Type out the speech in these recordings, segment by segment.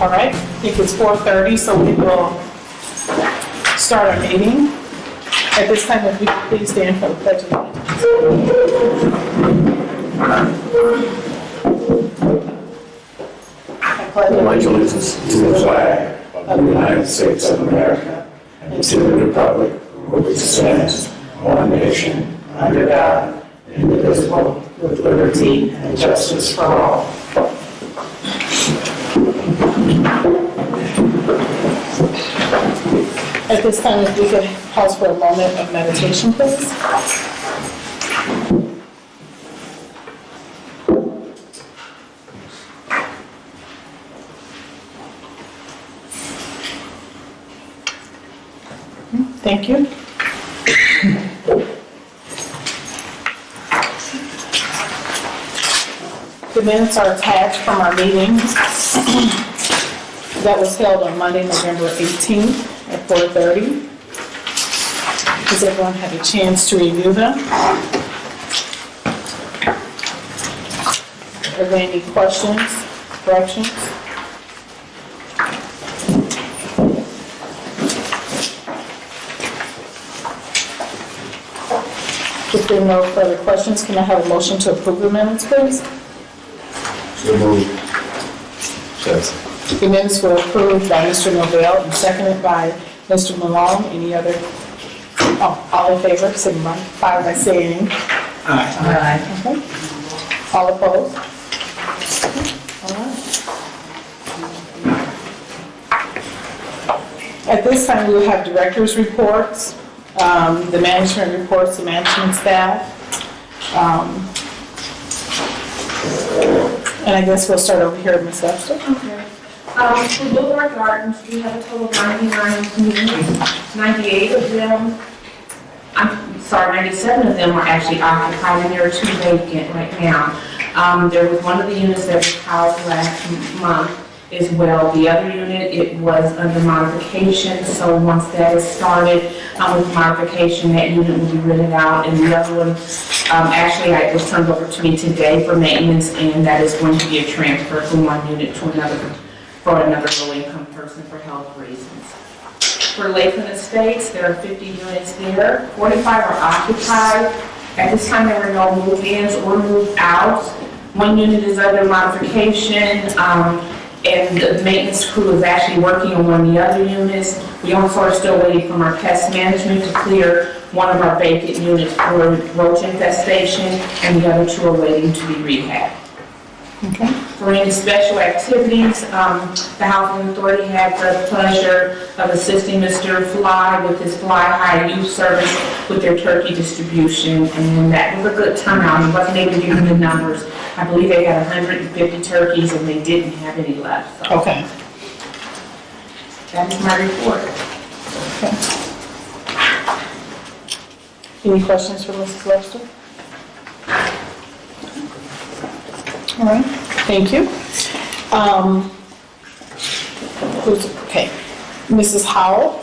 All right, I think it's 4:30, so we will start our meeting. At this time, if we could please stand for the pledge of allegiance. I pledge allegiance to the flag of the United States of America and to the republic for which it stands, one nation, under God, indivisible, with liberty and justice for all. At this time, if we could pause for a moment of meditation, please. Thank you. The minutes are attached from our meeting that was held on Monday, November 18th at 4:30. Has everyone had a chance to review them? Are there any questions, corrections? If there are no further questions, can I have a motion to approve the minutes, please? So moved. Yes. The minutes were approved by Mr. Novell and seconded by Mr. Malone. Any other? Oh, all in favor, signify by saying aye. Aye. Okay. All opposed? All right. At this time, we will have directors' reports, the management reports, the management staff. And I guess we'll start over here, Ms. Webster. Okay. For Boulevard Gardens, we have a total of 99 units. 98 of them, 97 of them are actually occupied, and there are 2 vacant right now. There was one of the units that was housed last month as well. The other unit, it was under modification, so once that is started with modification, that unit will be rented out, and the other one, actually, it was turned over to me today for maintenance, and that is going to be a transfer from one unit to another for another low-income person for health reasons. For Lakeland Estates, there are 50 units there. 45 are occupied. At this time, there were no move-ins or move-outs. One unit is under modification, and the maintenance crew is actually working on one of the other units. We also are still waiting for our pest management to clear one of our vacant units for roach infestation, and the other 2 are waiting to be rehabbed. Okay. For any special activities, the Housing Authority had the pleasure of assisting Mr. Fly with his Fly High Youth Service with their turkey distribution, and that was a good turnout. He wasn't able to give them the numbers. I believe they had 150 turkeys and they didn't have any left. So Okay. that is my report. Okay. Any questions for Mrs. Webster? All right, thank you. Okay, Mrs. Howell?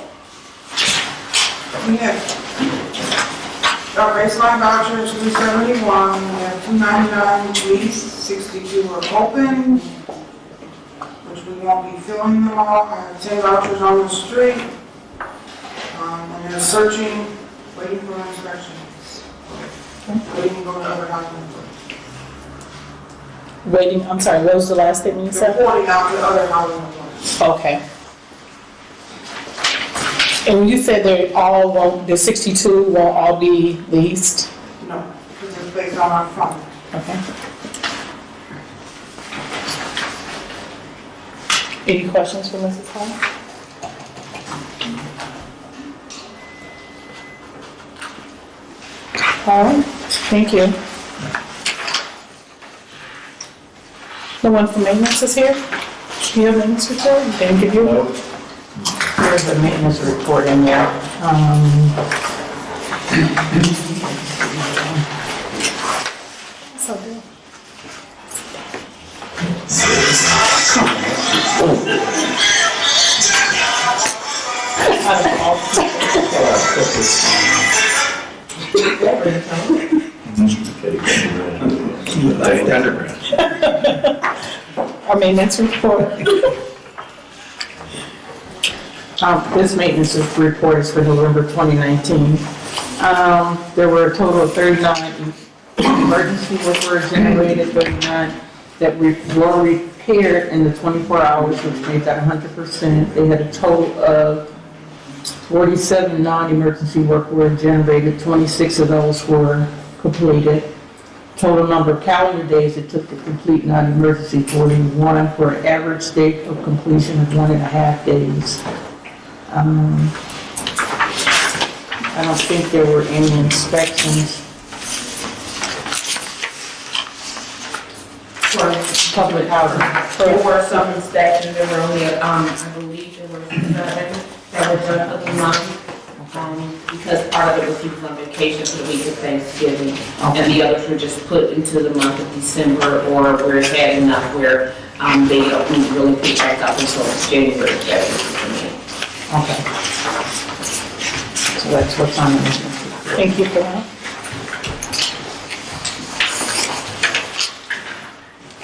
We have our baseline vouchers, 371, we have 299 leased, 62 are open, which we won't be filling them all. I have 10 vouchers on the street, and they're searching, waiting for inspections. Waiting to go to other housing. Waiting, I'm sorry, what was the last thing you said? Reporting out to other housing authorities. Okay. And you said they all won't, the 62 won't all be leased? No, because it's based on our fund. Okay. Any questions for Mrs. Hall? All right, thank you. No one from maintenance is here? Do you have maintenance report? Thank you. There's a maintenance report in there. So good. Our maintenance report. This maintenance report is for November 2019. There were a total of 39 emergency work orders generated, 39 that were repaired in the 24 hours, which made that 100%. They had a total of 47 non-emergency work orders generated, 26 of those were completed. Total number of calendar days it took to complete non-emergency, 41, for an average date of completion of 1.5 days. I don't think there were any inspections. For Public housing. There were some inspections, there were only, I believe there were 7 that were done for the month. Because part of it was people on vacation for the week of Thanksgiving, and the others were just put into the month of December, or where it had enough where they don't really pick back up until January, February. Okay. So that's what's on the list. Thank you for that.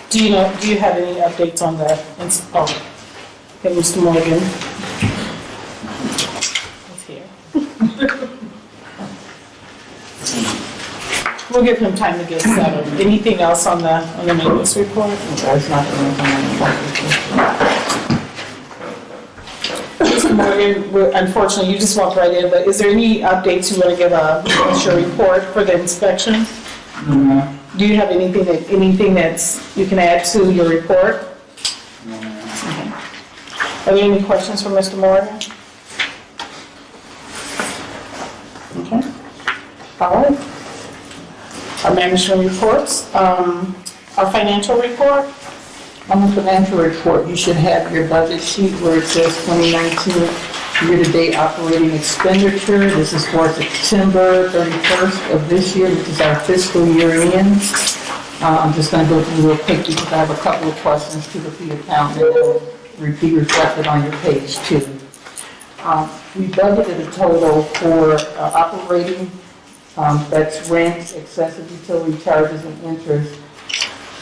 Do you have any updates on the, okay, Mr. Morgan? He's here. We'll give him time to get settled. Anything else on the maintenance report? That's not the only thing on the Mr. Morgan, unfortunately, you just walked right in, but is there any updates you want to give us your report for the inspection? No. Do you have anything that's you can add to your report? No. Okay. Are there any questions for Mr. Morgan? Okay. All right. Our management reports. Our financial report. On the financial report, you should have your budget sheet where it says 2019 year-to-date operating expenditure. This is for September 31st of this year, which is our fiscal year end. I'm just going to go through real quick because I have a couple of questions to the fee account that will be reflected on your page too. We budgeted a total for operating, that's rent, excessive utility charges, and interest.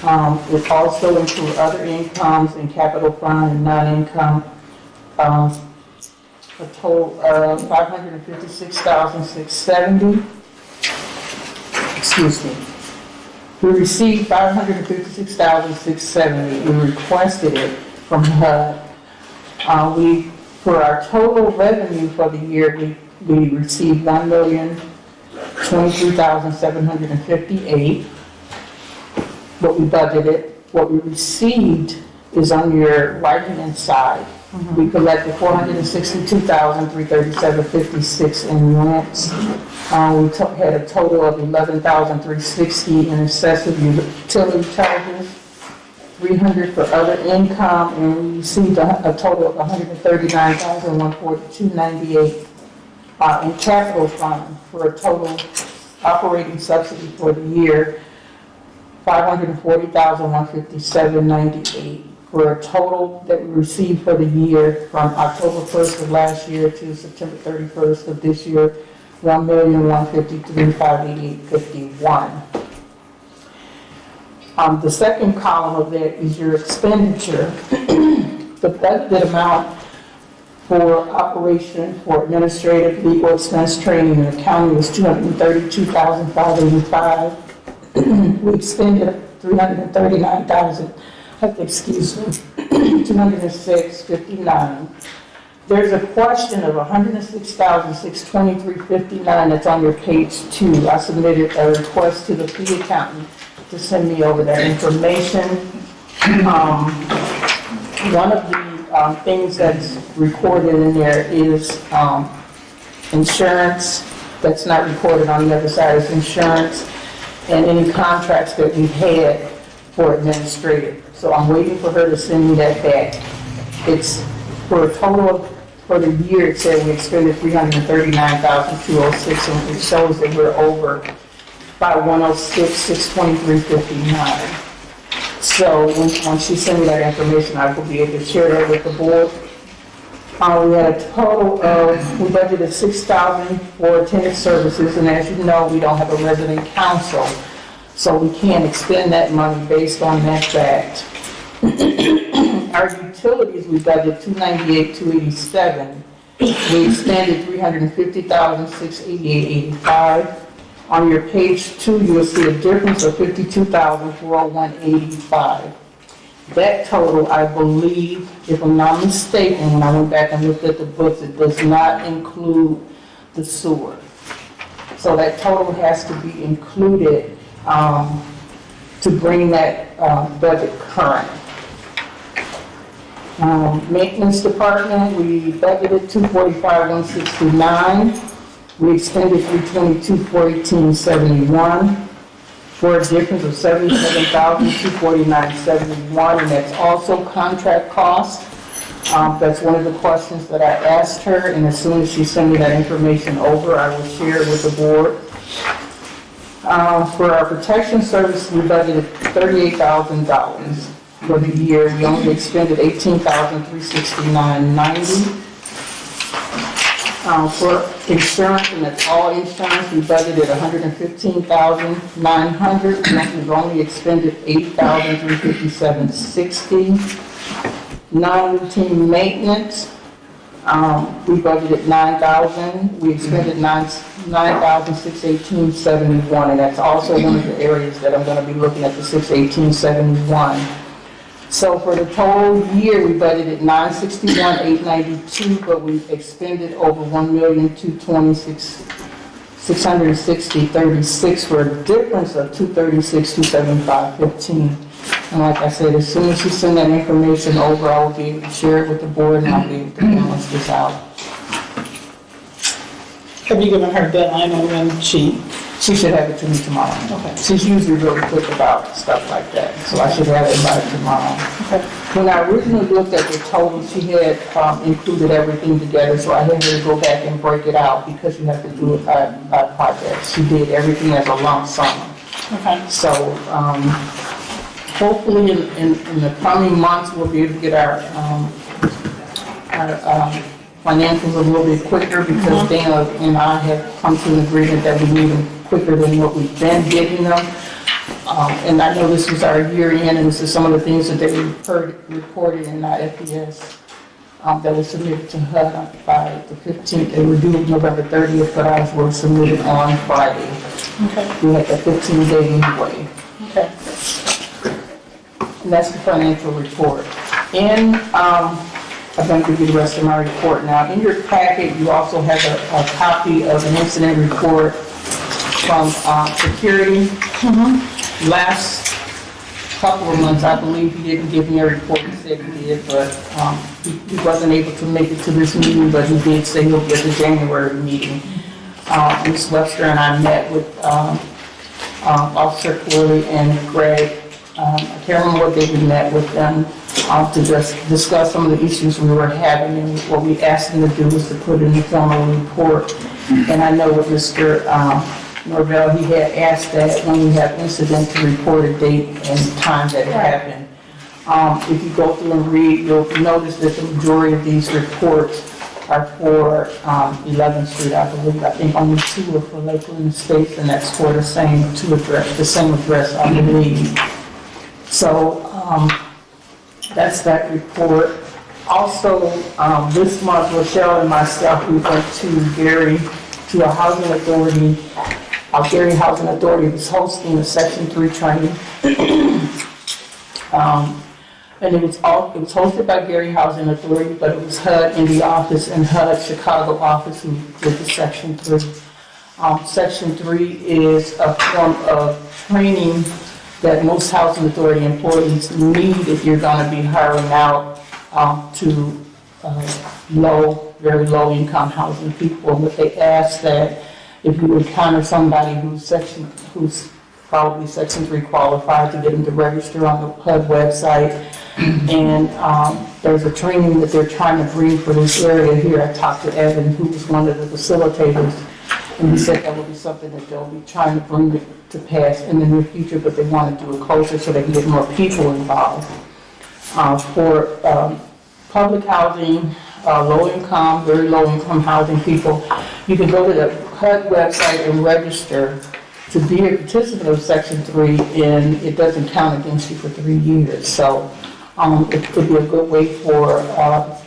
It also includes other incomes and capital fund and non-income. A total of $556,670. Excuse me. We received $556,670. We requested it from HUD. For our total revenue for the year, we received $1,023,758. What we budgeted. What we received is on your right-hand side. We collected $462,337.56 in rents. We had a total of $11,360 in excessive utility charges, $300 for other income, and we received a total of $139,142.98 in capital fund for a total operating subsidy for the year, $540,157.98. For a total that we received for the year from October 1st of last year to September 31st of this year, $1,153,588.51. The second column of that is your expenditure. The budgeted amount for operation for administrative, legal expense, training, and accounting was $232,585. We expended $206,59. There's a question of $106,623.59 that's on your page 2. I submitted a request to the fee accountant to send me over that information. One of the things that's recorded in there is insurance. That's not recorded on the other side is insurance and any contracts that we've had for administrative. So I'm waiting for her to send me that back. It's for a total of, for the year, it said we expended $339,206, and it shows that we're over by $106,623.59. So once she sends me that information, I will be able to share that with the board. We had a total of, we budgeted $6,000 for attendance services, and as you know, we don't have a resident council, so we can't expend that money based on that fact. Our utilities, we budgeted $298,287, We expended $350,688.85. On your page 2, you'll see a difference of $52,401.85. That total, I believe, if I'm not mistaken, when I went back and looked at the books, it does not include the sewer. So that total has to be included to bring that budget current. Maintenance department, we budgeted $245,169. We expended $322,418.71 for a difference of $77,249.71, and that's also contract costs. That's one of the questions that I asked her, and as soon as she sent me that information over, I will share it with the board. For our protection service, we budgeted $38,000 for the year. We only expended $18,369.90. For insurance, and that's all insurance, we budgeted $115,900. We've only expended $8,357.60. Non-routine maintenance, we budgeted $9,000. We expended $9,618.71, and that's also one of the areas that I'm going to be looking at, the $618.71. So for the total year, we budgeted $961,892, but we expended over $1,226,660.36 for a difference of $236,275.15. And like I said, as soon as you send that information over, I will be able to share it with the board, and I'll be able to balance this out. Have you given her a deadline on when she should have it to me tomorrow. Okay. She's usually really quick about stuff like that, so I should have it by tomorrow. Okay. When I originally looked at the total, she had included everything together, so I had her go back and break it out because you have to do it by project. She did everything as a lump sum. Okay. So hopefully in the coming months, we'll be able to get our financials a little bit quicker, because Dana and I have come to an agreement that we need them quicker than what we've been getting them. And I know this was our year end, and this is some of the things that they reported in our FBS that was submitted to HUD by the 15th. They were due November 30th, but ours were submitted on Friday. Okay. We had the 15-day leeway. Okay. And that's the financial report. And I'm going to give you the rest of my report now. In your packet, you also have a copy of an incident report from security. Last couple of months, I believe he didn't give me a report. He said he did, but he wasn't able to make it to this meeting, but he did say he'll be at the January meeting. Ms. Webster and I met with Officer Corley and Greg. I can't remember what day we met with them to just discuss some of the issues we were having, and what we asked them to do was to put in the formal report. And I know with Mr. Norvell, he had asked that when we have incident to report a date and time that it happened. If you go through and read, you'll notice that the majority of these reports are for 11th Street, I believe. I think only 2 are for Lakeland Estates, and that's for the same address, I believe. So that's that report. Also, this month, Rochelle and myself, we went to a housing authority. Our Gary Housing Authority was hosting a Section 3 training. And it was hosted by Gary Housing Authority, but it was HUD in the office and HUD Chicago office who did the Section 3. Section 3 is a form of training that most housing authority employees need if you're going to be hiring out to very low income housing people. But they ask that if you encounter somebody who's probably Section 3 qualified, to get them to register on the HUD website. And there's a training that they're trying to bring for this area here. I talked to Evan, who was one of the facilitators, and he said that will be something that they'll be trying to bring to pass in the near future, but they want to do it closer so they can get more people involved. For public housing, low income, very low income housing people, you can go to the HUD website and register to be a participant of Section 3, and it doesn't count against you for 3 years. So it could be a good way for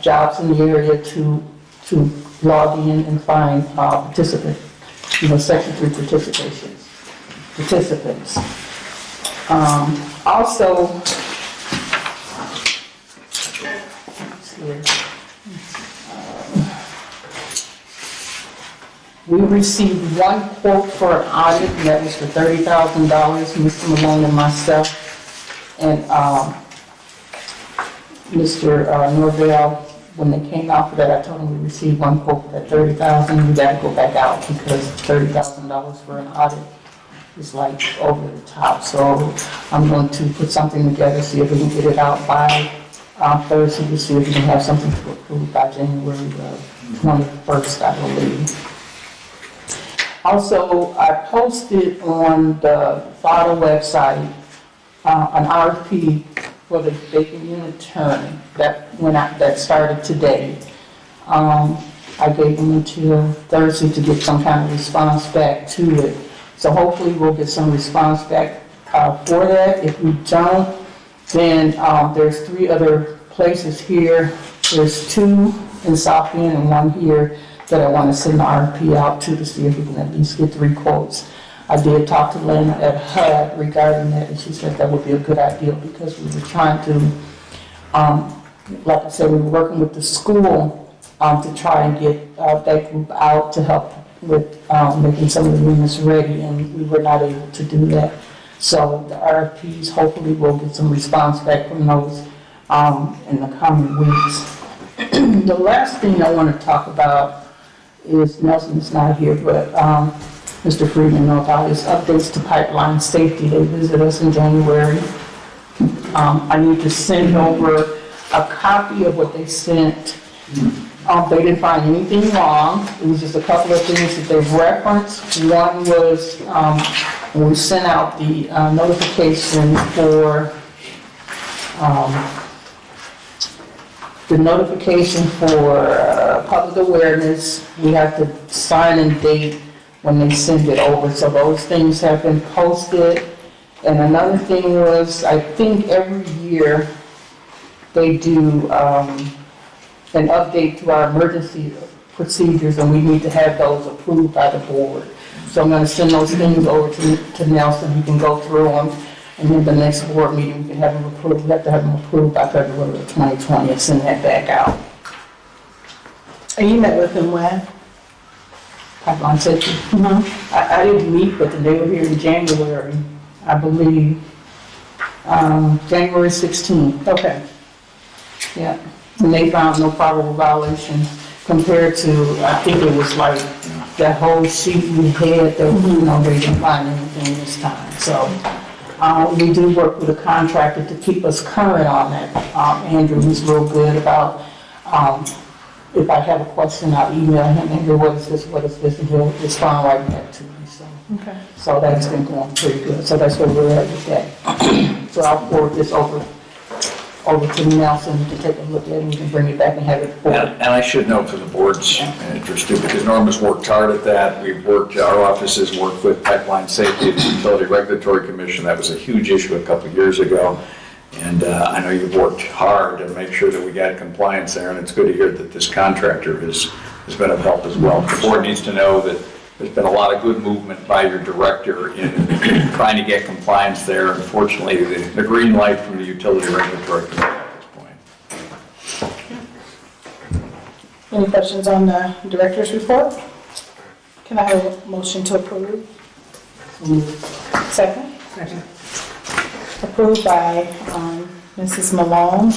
jobs in the area to to log in and find participants, Section 3 participants. Also, we received one quote for an audit, and that was for $30,000, Mr. Malone and myself. And Mr. Norvell, when they came out for that, I told them we received one quote for that $30,000. We got to go back out because $30,000 for an audit is like over the top. So I'm going to put something together, see if we can get it out by Thursday, to see if we can have something to approve by January the 21st, I believe. Also, I posted on the FADA website an RFP for the vacant unit term that started today. I gave them until Thursday to get some kind of response back to it. So hopefully we'll get some response back for that. If we don't, then there's 3 other places here. There's 2 in South Bend and 1 here that I want to send the RFP out to see if we can at least get 3 quotes. I did talk to Lynn at HUD regarding that, and she said that would be a good idea because we were trying to, like I said, we were working with the school to try and get that group out to help with making some of the units ready, and we were not able to do that. So the RFPs, hopefully we'll get some response back from those in the coming weeks. The last thing I want to talk about is, Nelson's not here, but Mr. Friedman knows about his updates to pipeline safety. They visited us in January. I need to send over a copy of what they sent. They didn't find anything wrong. It was just a couple of things that they referenced. One was when we sent out the notification for public awareness. We have to sign and date when they send it over. So those things have been posted. And another thing was, I think every year they do an update to our emergency procedures, and we need to have those approved by the board. So I'm going to send those things over to Nelson. He can go through them, and then the next board meeting we can have them approved. We have to have them approved by February of 2020 and send that back out. And you met with them when? Pipeline safety. I didn't meet, but they were here in January, I believe. January 16th. Okay. Yeah. And they found no probable violation compared to, I think it was like that whole sheet we had that, they didn't find anything this time. So we do work with a contractor to keep us current on that. Andrew was real good about, if I have a question, I'll email him, Andrew, what is this, and he'll respond right back to me. Okay. So that's been going pretty good. So that's where we're at with that. So I'll forward this over to Nelson to take a look at it, and we can bring it back and have it forward. And I should note for the board's interest too, because Norma's worked hard at that. Our offices worked with Pipeline Safety and the Utility Regulatory Commission. That was a huge issue a couple of years ago. And I know you've worked hard to make sure that we got compliance there, and it's good to hear that this contractor has been of help as well. The board needs to know that there's been a lot of good movement by your director in trying to get compliance there. Unfortunately, the green light from the Utility Regulatory Commission at this point. Any questions on the director's report? Can I have a motion to approve? Second? Second. Approved by Mrs. Malone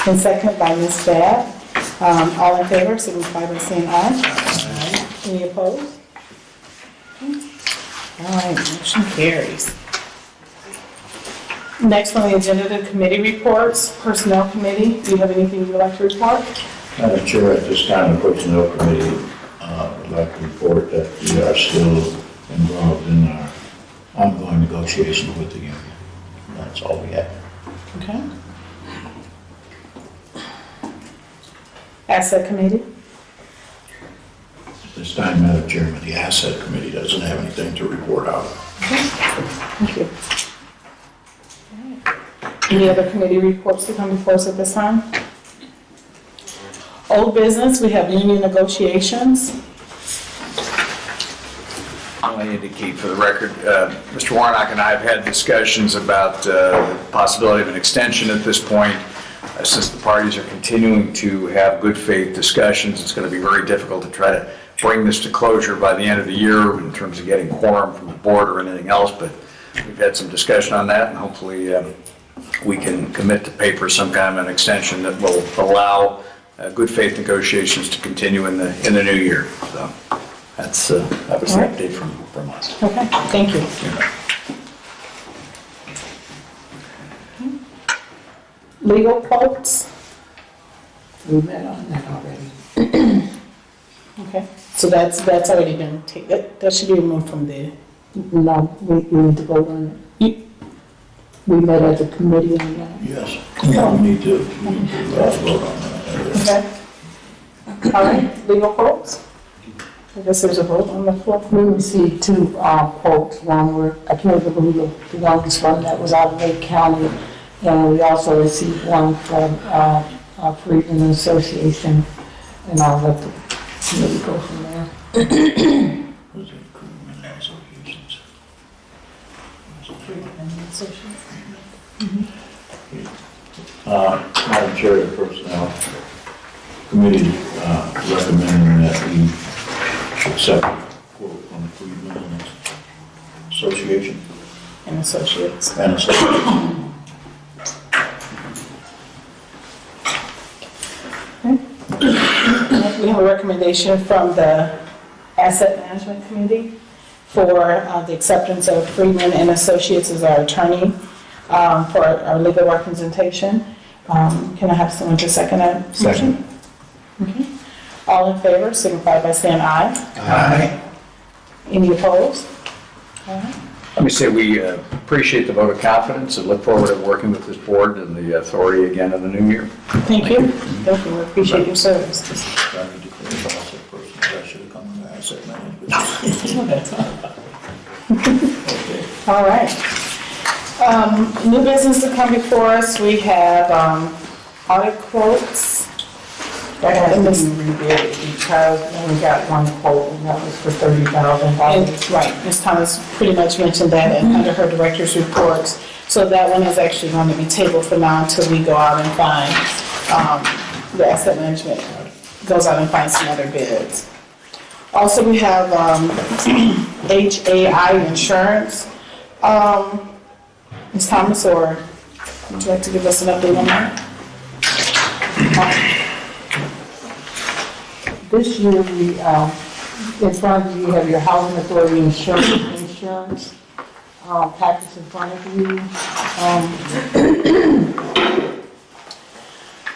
and second by Ms. Babb. All in favor, signify by saying aye. Any opposed? All right, motion carries. Next on the agenda, the committee reports. Personnel Committee, do you have anything you would like to report? Madam Chair, at this time, the Personnel Committee would like to report that we are still involved in our ongoing negotiations with the union. That's all we have. Okay. Asset Committee? At this time, Madam Chairman, the Asset Committee doesn't have anything to report out. Thank you. Any other committee reports to come before us at this time? Old business, we have union negotiations. I want to indicate for the record, Mr. Warnock and I have had discussions about the possibility of an extension at this point. Since the parties are continuing to have good faith discussions, it's going to be very difficult to try to bring this to closure by the end of the year in terms of getting quorum from the board or anything else, but we've had some discussion on that, and hopefully we can commit to paper some kind of an extension that will allow good faith negotiations to continue in the new year. So that was the update from us. Okay, thank you. Legal quotes. We met on that already. Okay, so that's already been taken, that should be removed from the, No, we need to vote on it. We met as a committee on that. Yes, we need to vote on that. okay. All right, legal quotes. I guess there's a vote on the floor. We received two quotes. One were, I can't remember the one was from that was out of Lake County. And we also received one from Freedmen Association, and I'll let the committee go from there. Was it criminal associations? Madam Chair, the Personnel Committee recommending that we accept a quote from Freedmen Association. And associates. And Association. We have a recommendation from the Asset Management Committee for the acceptance of Freeman and Associates as our attorney for our legal representation. Can I have someone to second that motion? Okay. All in favor, signify by saying aye. Aye. Any opposed? All right. Let me say we appreciate the vote of confidence and look forward to working with this board and the authority again in the new year. Thank you. Thank you. We appreciate your service. I need to clear the boss of person that should have come in the asset management. All right. New business to come before us, we have audit quotes. That has to be rebid because we only got one quote, and that was for $30,000. Right, Ms. Thomas pretty much mentioned that under her director's reports. So that one is actually going to be tabled for now until we go out and find, the asset management goes out and finds some other bids. Also, we have HAI insurance. Ms. Thomas, or would you like to give us an update on that? This year, we, in front of you, have your housing authority insurance package in front of you.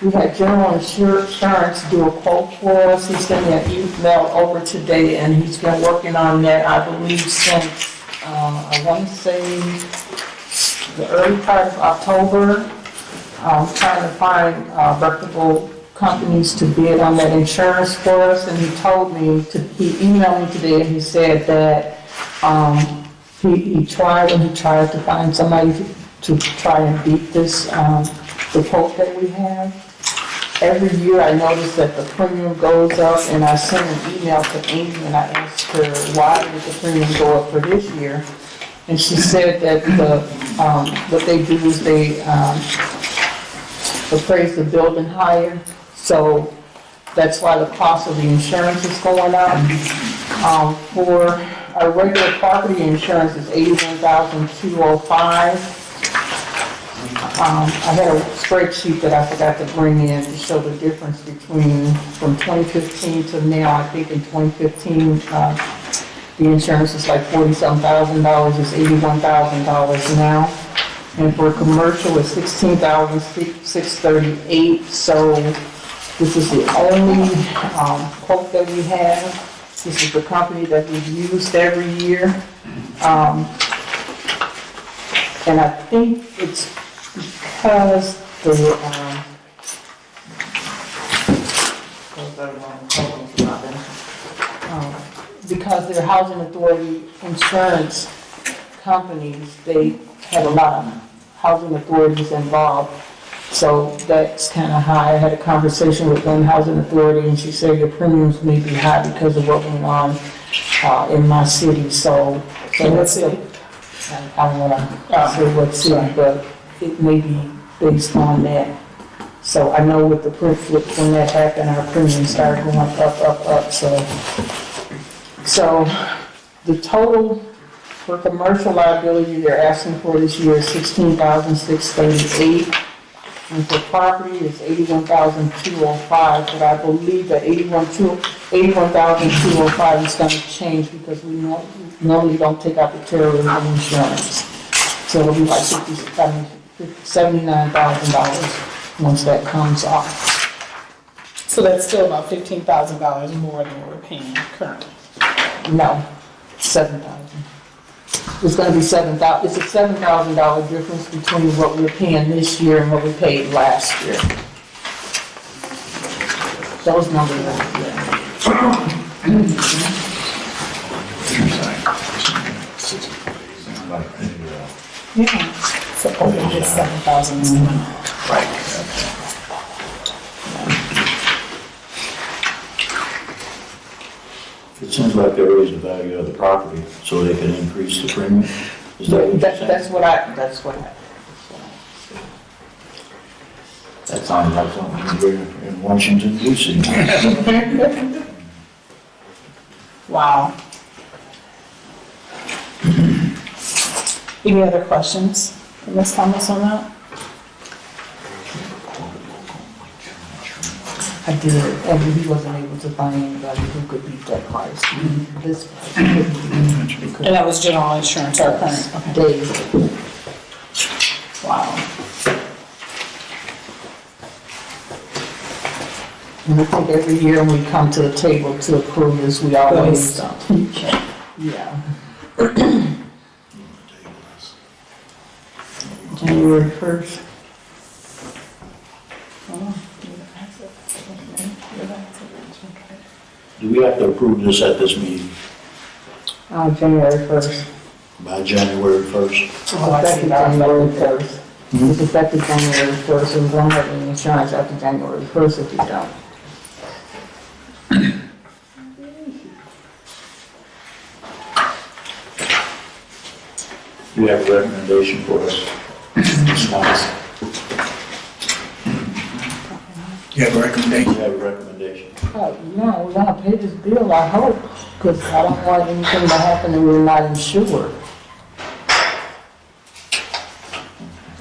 We had General Insurance do a quote for us. He sent me an email over today, and he's been working on that, I believe, since, I want to say, the early part of October. Trying to find reputable companies to bid on that insurance for us, and he told me he emailed me today, and he said that he tried to find somebody to try and beat this the quote that we have. Every year I notice that the premium goes up, and I sent an email to Amy and I asked her why did the premium go up for this year, and she said that what they do is they appraise the building higher. So that's why the cost of the insurance is going up. For our regular property insurance is $81,205. I had a spreadsheet that I forgot to bring in to show the difference between from 2015 to now. I think in 2015, the insurance is like $47,000. It's $81,000 now. And for commercial, it's $16,638. So this is the only quote that we have. This is the company that we've used every year. And I think it's because because they're housing authority insurance companies, they have a lot of housing authorities involved. So that's kind of high. I had a conversation with Lynn Housing Authority, and she said your premiums may be high because of what went on in my city, so. In what city? I don't want to say what city, but it may be based on that. So I know with the when that happened, our premiums started going up, so the total for commercial liability they're asking for this year is $16,638. And for property, it's $81,205, but I believe that $81,205 is going to change because we normally don't take out the terrorism insurance. So it'll be like $79,000 once that comes off. So that's still about $15,000 more than we're paying currently. No, $7,000. It's going to be $7,000. It's a $7,000 difference between what we're paying this year and what we paid last year. Those numbers are, Yeah. So over just 7,000. Right. It seems like they raised the value of the property so they can increase the premium. Is that what you're saying? that's what I. That sounds like something here in Washington, D.C. Wow. Any other questions for Ms. Thomas on that? I did, and he wasn't able to find anybody who could beat that price. This price. And that was general insurance, our current. Okay. Dave. Wow. And I think every year when we come to the table to approve this, we always, yeah. January 1st. Do we have to approve this at this meeting January 1st. by January 1st? It's effective January 1st. It's effective January 1st, and we don't have any insurance after January 1st if you don't. Do you have a recommendation for us? You have a recommendation? Do you have a recommendation? No, we're gonna pay this bill, I hope, because I don't want anything to happen and we're not insured.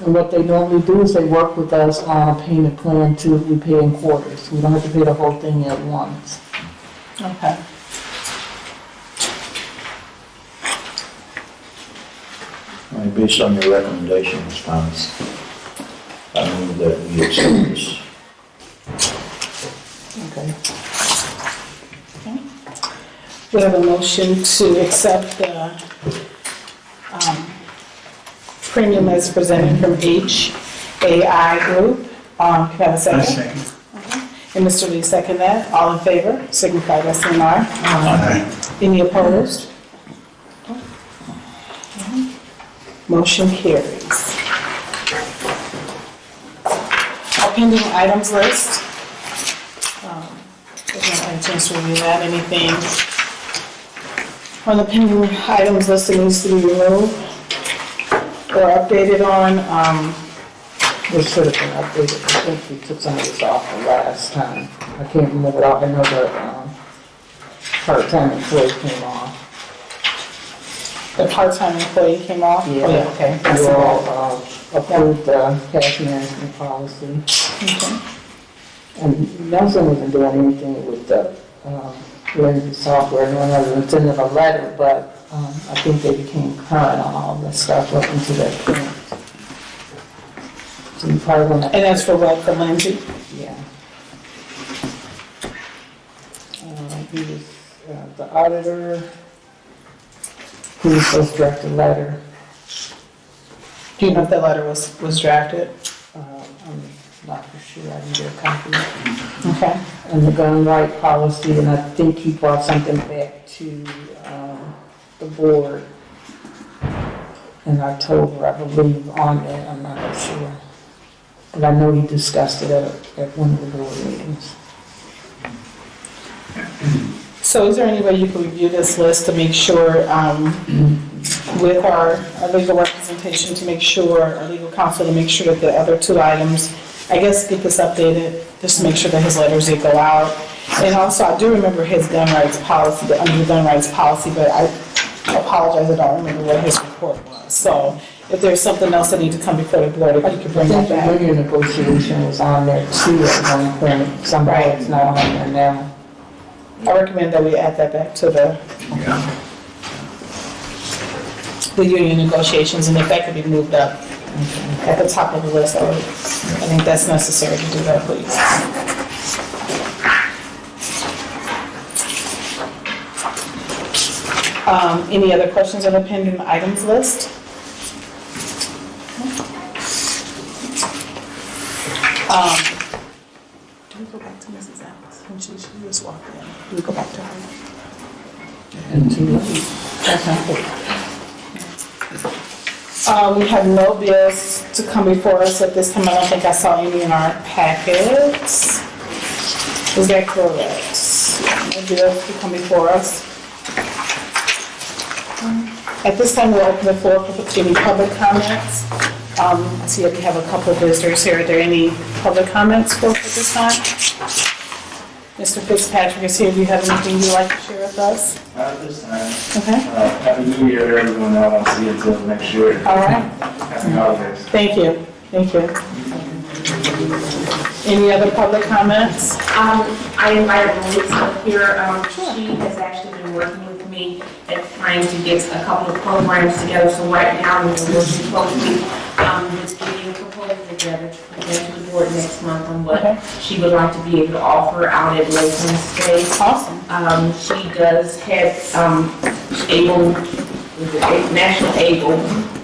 And what they normally do is they work with us on a payment plan too, if we pay in quarters. We don't have to pay the whole thing at once. Okay. I mean, based on your recommendations, Thomas, I move that we accept this. Okay. We have a motion to accept the premium as presented from HAI Group. Can I have a second? Second. Okay. And Mr. Lee second that. All in favor, signify by saying aye. Aye. Any opposed? Motion carries. Our pending items list. We're going to have a chance to review that. Anything on the pending items list that needs to be removed or updated on? This should have been updated. I think we took some of this off the last time. I can't remember it all. I know the part-time employee came off. The part-time employee came off? Yeah. Oh, yeah, okay. I see You that. all approved the cash management policy. Okay. And Nelson wasn't doing anything with the Lindsay software, no other than sending a letter, but I think they became current on all the stuff up into that point. So you probably want to, And that's for what, for Lindsay? yeah. He was the auditor. He was supposed to draft a letter. Do you know if that letter was drafted? I'm not for sure, I didn't get a copy. Okay. And the gun right policy, and I think he brought something back to the board in October, I believe, on that, I'm not sure. but I know he discussed it at one of the board meetings. So is there any way you can review this list to make sure, with our legal representation, to make sure, our legal counsel, to make sure that the other two items, I guess, get this updated, just to make sure that his letters did go out. And also, I do remember his gun rights policy, the under gun rights policy, but I apologize, I don't remember what his report was. So if there's something else that needs to come before the board, if you could bring that The back. union negotiation was on there too at one point, somehow it's not on there now. I recommend that we add that back to the union negotiations, and if that could be moved up at the top of the list, I think that's necessary to do that, please. Any other questions on the pending items list? Do we go back to Mrs. Alex? When she just walked in. Do we go back to her? We have no bills to come before us at this time. I don't think I saw any in our packets. Is that correct? No bills to come before us. At this time, we'll open the floor for any public comments. I see that we have a couple of visitors here. Are there any public comments for this time? Mr. Fitzpatrick is here. Do you have anything you'd like to share with us? Not this time. Okay. Happy New Year, everyone. I won't see you until next year. All right. Happy holidays. Thank you. Thank you. Any other public comments? I invited Melissa up here. She has actually been working with me at trying to get a couple of programs together. So right now, we're working closely with getting a proposal together to present to the board next month on what she would like to be able to offer out at Lakeland State. Awesome. She does have National ABLE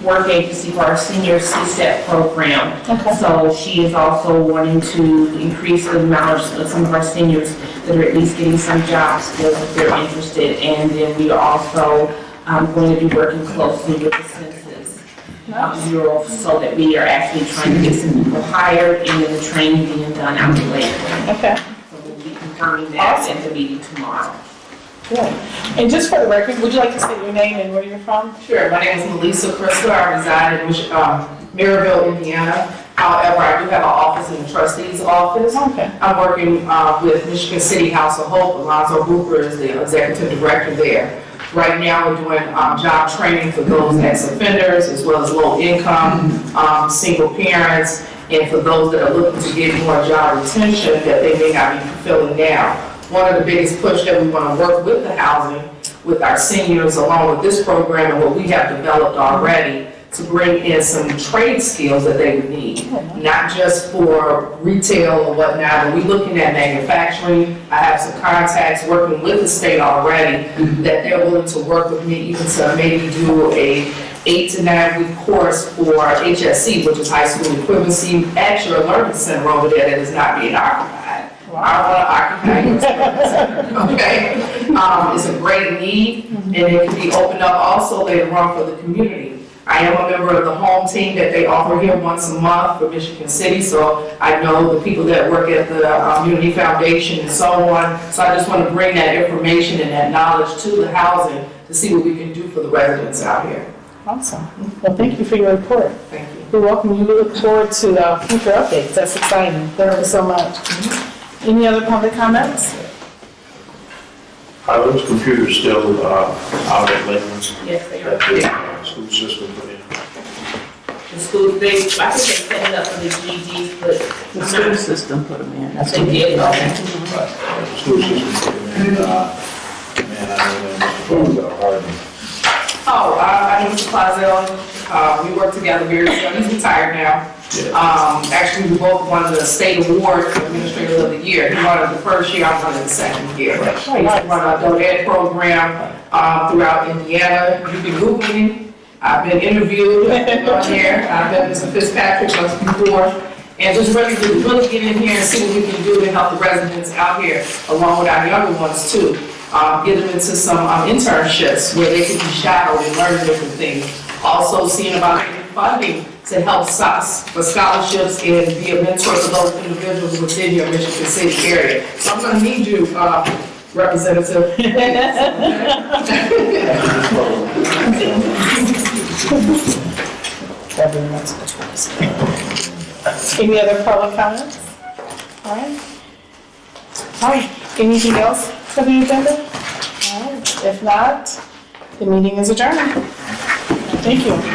work agency for our senior CSEP program. Okay. So she is also wanting to increase the amount of some of our seniors that are at least getting some job skills if they're interested. And then we are also going to be working closely with the Census Bureau so that we are actually trying to get some people hired and then the training being done out in Lakeland. Okay. So we'll be confirming that at the meeting tomorrow. Good. And just for the record, would you like to state your name and where you're from? Sure, my name is Melissa Crisler. I reside in Maryville, Indiana. However, I do have an office in the trustee's office. Okay. I'm working with Michigan City House of Hope. Alonzo Hooper is the executive director there. Right now, we're doing job training for those ex-offenders as well as low-income, single parents, and for those that are looking to get more job retention that they may not be fulfilling now. One of the biggest push that we want to work with the housing, with our seniors, along with this program and what we have developed already, to bring in some trade skills that they would need, not just for retail or whatnot, but we're looking at manufacturing. I have some contacts working with the state already that they're willing to work with me even to maybe do a 8 to 9 week course for HSC, which is high school equivalency, at your learning center over there that is not being occupied. I want to occupy your center, okay? It's a great need, and it can be opened up also later on for the community. I am a member of the home team that they offer here once a month for Michigan City, so I know the people that work at the Community Foundation and so on. So I just want to bring that information and that knowledge to the housing to see what we can do for the residents out here. Awesome. Well, thank you for your report. Thank you. You're welcome. We look forward to future updates. That's exciting. Thank you so much. Any other public comments? Are those computers still out at Lakeland? Yes, they That are. the school system put in? The school, I think they set it up for the GEDs, but The school system put them in. That's they what did, okay. Right, the school system put them in. Man, I know that phones are hard. I know Mr. Clausell. We work together very well. He's retired now. Actually, we both won the state award for administrator of the year. He won it the first year, I won it the second year. He used to run a donate program throughout Indiana. You can Google him. I've been interviewed on here. I've been Mr. Fitzpatrick once before. And just ready to really get in here and see what we can do to help the residents out here, along with our younger ones too. Get them into some internships where they can be shadowed and learn different things. Also seeing about funding to help for scholarships and be a mentor for those individuals within your Michigan City area. So I'm gonna need you, Representative. Any other public comments? All right. All right, anything else for the agenda? All right, if not, the meeting is adjourned. Thank you.